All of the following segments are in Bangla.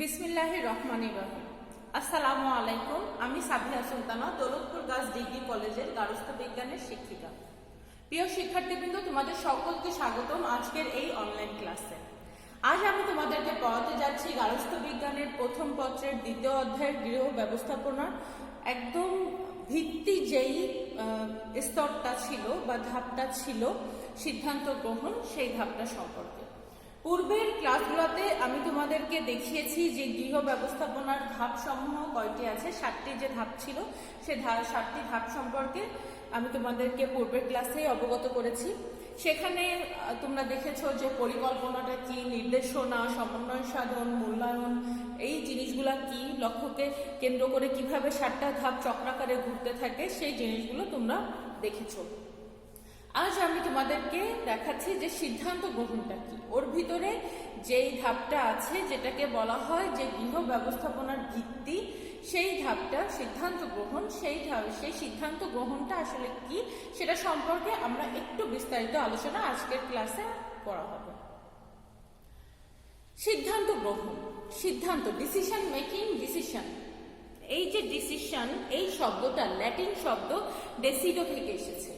বিসমিল্লাহির রহমানির রহিম। আসসালামু আলাইকুম। আমি সাবিহা সুলতানা, দৌলতপুর গার্লস ডিগ্রি কলেজের গার্হস্থ্য বিজ্ঞানের শিক্ষিকা। প্রিয় শিক্ষার্থীবৃন্দ, তোমাদের সকলকে স্বাগতম আজকের এই অনলাইন ক্লাসে। আজ আমি তোমাদেরকে পড়াতে যাচ্ছি গার্হস্থ্য বিজ্ঞানের প্রথম পত্রের দ্বিতীয় অধ্যায়ের গৃহ ব্যবস্থাপনার একদম ভিত্তি যেই স্তরটা ছিল বা ধাপটা ছিল সিদ্ধান্ত গ্রহণ, সেই ধাপটা সম্পর্কে। পূর্বের ক্লাসগুলোতে আমি তোমাদেরকে দেখিয়েছি যে গৃহ ব্যবস্থাপনার ধাপ সমূহ কয়টি আছে, 7টি যে ধাপ ছিল সে 7টি ধাপ সম্পর্কে আমি তোমাদেরকে পূর্বের ক্লাসেই অবগত করেছি। সেখানে তোমরা দেখেছো যে পরিকল্পনাটা কি, নির্দেশনা, সমন্বয় সাধন, মূল্যায়ন, এই জিনিসগুলা কি, লক্ষ্যকে কেন্দ্র করে কিভাবে 7টা ধাপ চক্রাকারে ঘুরতে থাকে, সেই জিনিসগুলো তোমরা দেখেছো। আজ আমি তোমাদেরকে দেখাচ্ছি যে সিদ্ধান্ত গ্রহণটা কি। ওর ভিতরে যেই ধাপটা আছে যেটাকে বলা হয় যে গৃহ ব্যবস্থাপনার ভিত্তি, সেই ধাপটা সিদ্ধান্ত গ্রহণ। সেই সিদ্ধান্ত গ্রহণটা আসলে কি সেটা সম্পর্কে আমরা একটু বিস্তারিত আলোচনা আজকের ক্লাসে করা হবে। সিদ্ধান্ত গ্রহণ, সিদ্ধান্ত, ডিসিশন মেকিং, ডিসিশন। এই যে ডিসিশন, এই শব্দটা ল্যাটিন শব্দ ডেসিডো থেকে এসেছে,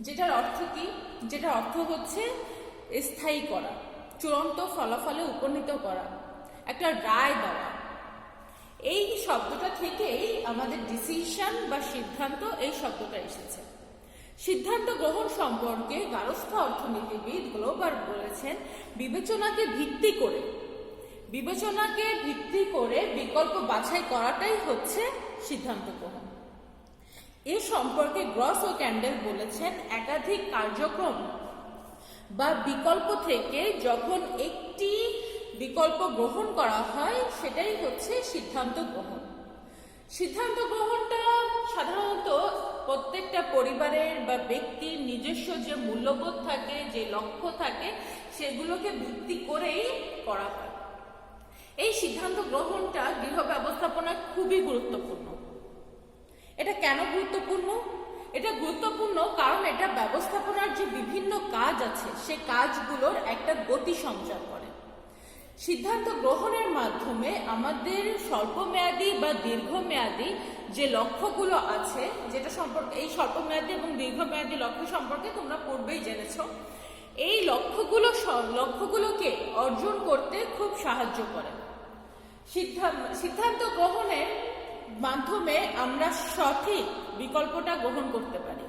যেটার অর্থ কি? যেটার অর্থ হচ্ছে স্থায়ী করা, চূড়ান্ত ফলাফলে উপনীত করা, একটা রায় দেওয়া। এই শব্দটা থেকেই আমাদের ডিসিশন বা সিদ্ধান্ত এই শব্দটা এসেছে। সিদ্ধান্ত গ্রহণ সম্পর্কে গার্হস্থ্য অর্থনীতিবিদ গ্লোবার বলেছেন, বিবেচনাকে ভিত্তি করে বিকল্প বাছাই করাটাই হচ্ছে সিদ্ধান্ত গ্রহণ। এ সম্পর্কে গ্রস ও ক্যান্ডেল বলেছেন, একাধিক কার্যক্রম বা বিকল্প থেকে যখন একটি বিকল্প গ্রহণ করা হয় সেটাই হচ্ছে সিদ্ধান্ত গ্রহণ। সিদ্ধান্ত গ্রহণটা সাধারণত প্রত্যেকটা পরিবারের বা ব্যক্তির নিজস্ব যে মূল্যবোধ থাকে, যে লক্ষ্য থাকে, সেগুলোকে ভিত্তি করেই করা হয়। এই সিদ্ধান্ত গ্রহণটা গৃহ ব্যবস্থাপনায় খুবই গুরুত্বপূর্ণ। এটা কেন গুরুত্বপূর্ণ? এটা গুরুত্বপূর্ণ কারণ এটা ব্যবস্থাপনার যে বিভিন্ন কাজ আছে সে কাজগুলোর একটা গতি সঞ্চার করে। সিদ্ধান্ত গ্রহণের মাধ্যমে আমাদের স্বল্পমেয়াদী বা দীর্ঘমেয়াদী যে লক্ষ্যগুলো আছে, যেটা সম্পর্কে এই স্বল্পমেয়াদী এবং দীর্ঘমেয়াদী লক্ষ্য সম্পর্কে তোমরা পূর্বেই জেনেছো, এই লক্ষ্যগুলোকে অর্জন করতে খুব সাহায্য করে। সিদ্ধান্ত গ্রহণের মাধ্যমে আমরা সঠিক বিকল্পটা গ্রহণ করতে পারি।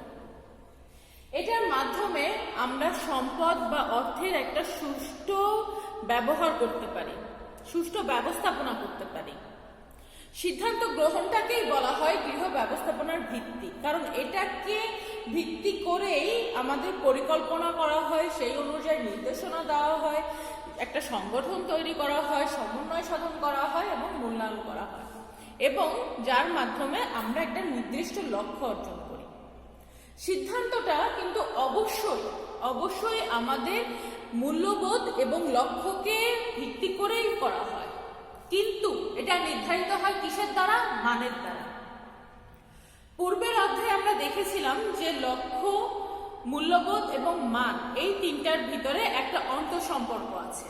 এটার মাধ্যমে আমরা সম্পদ বা অর্থের একটা সুষ্ঠু ব্যবহার করতে পারি, সুষ্ঠু ব্যবস্থাপনা করতে পারি। সিদ্ধান্ত গ্রহণটাকেই বলা হয় গৃহ ব্যবস্থাপনার ভিত্তি, কারণ এটাকে ভিত্তি করেই আমাদের পরিকল্পনা করা হয়, সেই অনুযায়ী নির্দেশনা দেওয়া হয়, একটা সংগঠন তৈরি করা হয়, সমন্বয় সাধন করা হয় এবং মূল্যায়ন করা হয়, এবং যার মাধ্যমে আমরা একটা নির্দিষ্ট লক্ষ্য অর্জন করি। সিদ্ধান্তটা কিন্তু অবশ্যই আমাদের মূল্যবোধ এবং লক্ষ্যকে ভিত্তি করেই করা হয়, কিন্তু এটা নির্ধারিত হয় কিসের দ্বারা? মানের দ্বারা। পূর্বের অধ্যায়ে আমরা দেখেছিলাম যে লক্ষ্য, মূল্যবোধ এবং মান, এই তিনটার ভিতরে একটা অন্তঃসম্পর্ক আছে।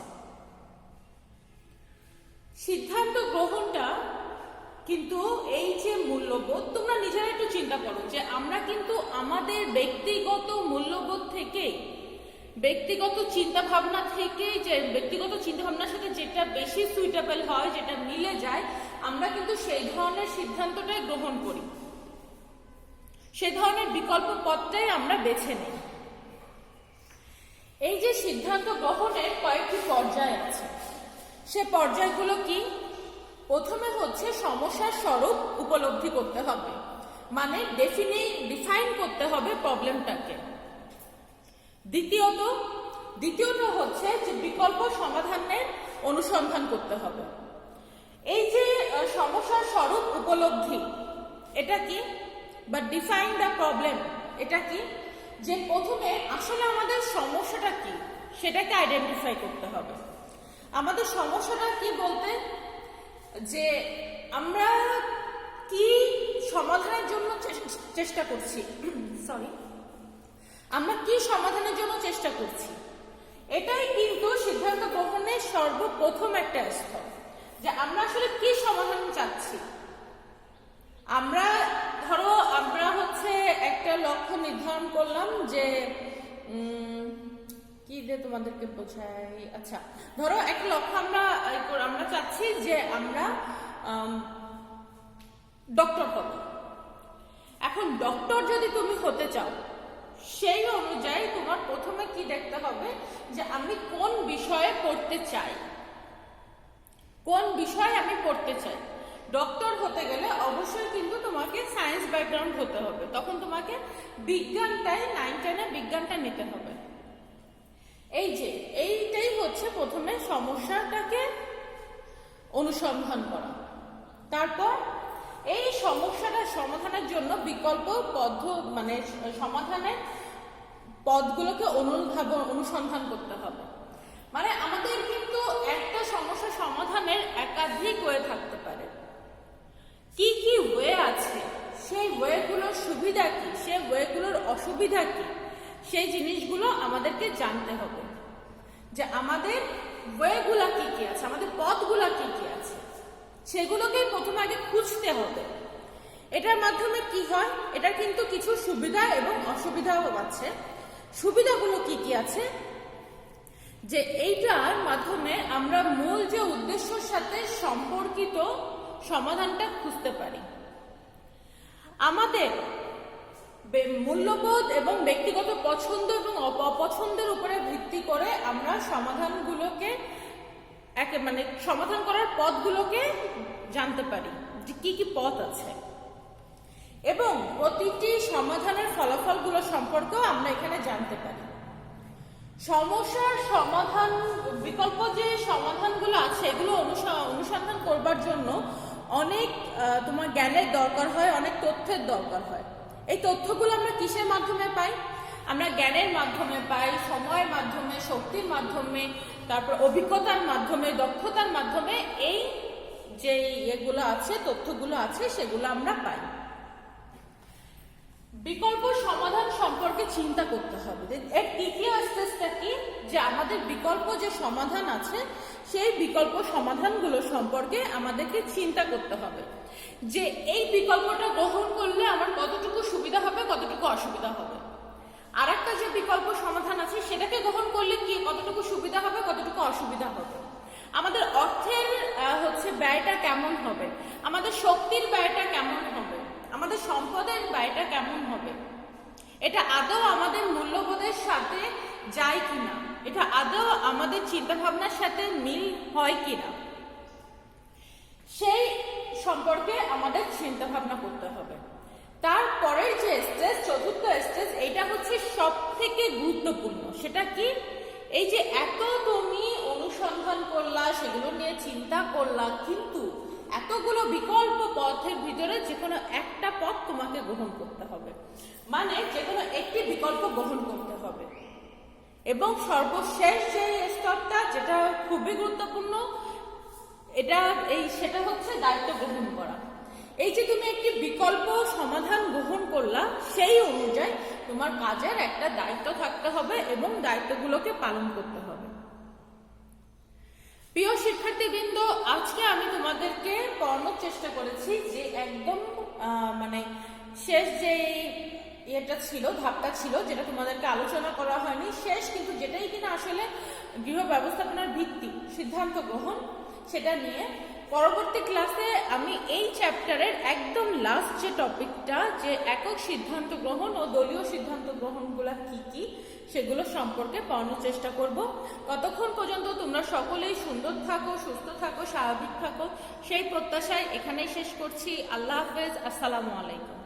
সিদ্ধান্ত গ্রহণটা কিন্তু এই যে মূল্যবোধ, তোমরা নিজেরা একটু চিন্তা করো যে আমরা কিন্তু আমাদের ব্যক্তিগত মূল্যবোধ থেকে, ব্যক্তিগত চিন্তাভাবনা থেকে, যে ব্যক্তিগত চিন্তাভাবনার সাথে যেটা বেশি সুইটেবল হয়, যেটা মিলে যায়, আমরা কিন্তু সেই ধরনের সিদ্ধান্তটাই গ্রহণ করি, সেই ধরনের বিকল্প পথটাই আমরা বেছে নিই। এই যে সিদ্ধান্ত গ্রহণের কয়েকটি পর্যায় আছে, সে পর্যায়গুলো কি? প্রথমে হচ্ছে সমস্যার স্বরূপ উপলব্ধি করতে হবে, মানে ডিফাইন করতে হবে প্রবলেমটাকে। দ্বিতীয়ত হচ্ছে যে বিকল্প সমাধানের অনুসন্ধান করতে হবে। এই যে সমস্যার স্বরূপ উপলব্ধি, এটা কি? বা ডিফাইন দ্য প্রবলেম, এটা কি? যে প্রথমে আসলে আমাদের সমস্যাটা কি সেটাকে আইডেন্টিফাই করতে হবে। আমাদের সমস্যাটা কি বলতে, যে আমরা কি সমাধানের জন্য চেষ্টা করছি, আমরা কি সমাধানের জন্য চেষ্টা করছি, এটাই কিন্তু সিদ্ধান্ত গ্রহণের সর্বপ্রথম একটা স্তর। যে আমরা আসলে কি সমাধান চাচ্ছি। আমরা ধরো আমরা হচ্ছে একটা লক্ষ্য নির্ধারণ করলাম যে কি দিয়ে তোমাদেরকে বোঝাই, আচ্ছা ধরো একটা লক্ষ্য আমরা চাচ্ছি যে আমরা ডক্টর হব। এখন ডক্টর যদি তুমি হতে চাও, সেই অনুযায়ী তোমার প্রথমে কি দেখতে হবে যে আমি কোন বিষয়ে পড়তে চাই, কোন বিষয়ে আমি পড়তে চাই। ডক্টর হতে গেলে অবশ্যই কিন্তু তোমাকে সায়েন্স ব্যাকগ্রাউন্ড হতে হবে, তখন তোমাকে বিজ্ঞানটাই 9-10-এ বিজ্ঞানটা নিতে হবে। এইটাই হচ্ছে প্রথমে সমস্যাটাকে অনুসন্ধান করা। তারপর এই সমস্যাটা সমাধানের জন্য বিকল্প মানে সমাধানের পথগুলোকে অনুসন্ধান করতে হবে। মানে আমাদের কিন্তু একটা সমস্যা সমাধানের একাধিক ওয়ে থাকতে পারে। কি কি ওয়ে আছে, সেই ওয়েগুলোর সুবিধা কি, সেই ওয়েগুলোর অসুবিধা কি, সেই জিনিসগুলো আমাদেরকে জানতে হবে। যে আমাদের ওয়েগুলা কি কি আছে, আমাদের পথগুলা কি কি আছে, সেগুলোকে প্রথমে আগে খুঁজতে হবে। এটার মাধ্যমে কি হয়, এটা কিন্তু কিছু সুবিধা এবং অসুবিধাও আছে। সুবিধাগুলো কি কি আছে, যে এইটার মাধ্যমে আমরা মূল যে উদ্দেশ্যের সাথে সম্পর্কিত সমাধানটা খুঁজতে পারি। আমাদের মূল্যবোধ এবং ব্যক্তিগত পছন্দ এবং অপছন্দের উপরে ভিত্তি করে আমরা সমাধানগুলোকে মানে সমাধান করার পথগুলোকে জানতে পারি যে কি কি পথ আছে, এবং প্রতিটি সমাধানের ফলাফলগুলো সম্পর্কেও আমরা এখানে জানতে পারি। সমস্যার সমাধান বিকল্প যে সমাধানগুলো আছে এগুলো অনুসন্ধান করবার জন্য অনেক তোমার জ্ঞানের দরকার হয়, অনেক তথ্যের দরকার হয়। এই তথ্যগুলো আমরা কিসের মাধ্যমে পাই? আমরা জ্ঞানের মাধ্যমে পাই, সময়ের মাধ্যমে, শক্তির মাধ্যমে, তারপর অভিজ্ঞতার মাধ্যমে, দক্ষতার মাধ্যমে এই যে এগুলো আছে, তথ্যগুলো আছে, সেগুলো আমরা পাই। বিকল্প সমাধান সম্পর্কে চিন্তা করতে হবে। এর তৃতীয় স্টেজটা কি, যে আমাদের বিকল্প যে সমাধান আছে সেই বিকল্প সমাধানগুলো সম্পর্কে আমাদেরকে চিন্তা করতে হবে যে এই বিকল্পটা গ্রহণ করলে আমার কতটুকু সুবিধা হবে, কতটুকু অসুবিধা হবে। আর একটা যে বিকল্প সমাধান আছে সেটাকে গ্রহণ করলে কি কতটুকু সুবিধা হবে, কতটুকু অসুবিধা হবে। আমাদের অর্থের ব্যয়টা কেমন হবে, আমাদের শক্তির ব্যয়টা কেমন হবে, আমাদের সম্পদের ব্যয়টা কেমন হবে, এটা আদৌ আমাদের মূল্যবোধের সাথে যায় কিনা, এটা আদৌ আমাদের চিন্তা ভাবনার সাথে মিল হয় কিনা, সেই সম্পর্কে আমাদের চিন্তা ভাবনা করতে হবে। তারপরের যে স্টেজ, চতুর্থ স্টেজ, এইটা হচ্ছে সব থেকে গুরুত্বপূর্ণ। সেটা কি, এই যে এত তুমি অনুসন্ধান করলা, সেগুলো নিয়ে চিন্তা করলা, কিন্তু এতগুলো বিকল্প পথের ভিতরে যে কোনো একটা পথ তোমাকে গ্রহণ করতে হবে, মানে যে কোনো একটি বিকল্প গ্রহণ করতে হবে। এবং সর্বশেষ যে স্তরটা, যেটা খুবই গুরুত্বপূর্ণ, সেটা হচ্ছে দায়িত্ব গ্রহণ করা। এই যে তুমি একটি বিকল্প সমাধান গ্রহণ করলা, সেই অনুযায়ী তোমার কাজের একটা দায়িত্ব থাকতে হবে এবং দায়িত্বগুলোকে পালন করতে হবে। প্রিয় শিক্ষার্থীবৃন্দ, আজকে আমি তোমাদেরকে পড়ানোর চেষ্টা করেছি যে একদম মানে শেষ যে এটা ছিল, ধাপটা ছিল, যেটা তোমাদেরকে আলোচনা করা হয়নি, শেষ কিন্তু যেটাই কিনা আসলে গৃহ ব্যবস্থাপনার ভিত্তি, সিদ্ধান্ত গ্রহণ, সেটা নিয়ে পরবর্তী ক্লাসে আমি এই চ্যাপ্টারের একদম লাস্ট যে টপিকটা, যে একক সিদ্ধান্ত গ্রহণ ও দলীয় সিদ্ধান্ত গ্রহণগুলো কি কি, সেগুলো সম্পর্কে পড়ানোর চেষ্টা করব। ততক্ষণ পর্যন্ত তোমরা সকলেই সুন্দর থাকো, সুস্থ থাকো, স্বাভাবিক থাকো, সেই প্রত্যাশায় এখানেই শেষ করছি। আল্লাহ হাফেজ, আসসালামু আলাইকুম।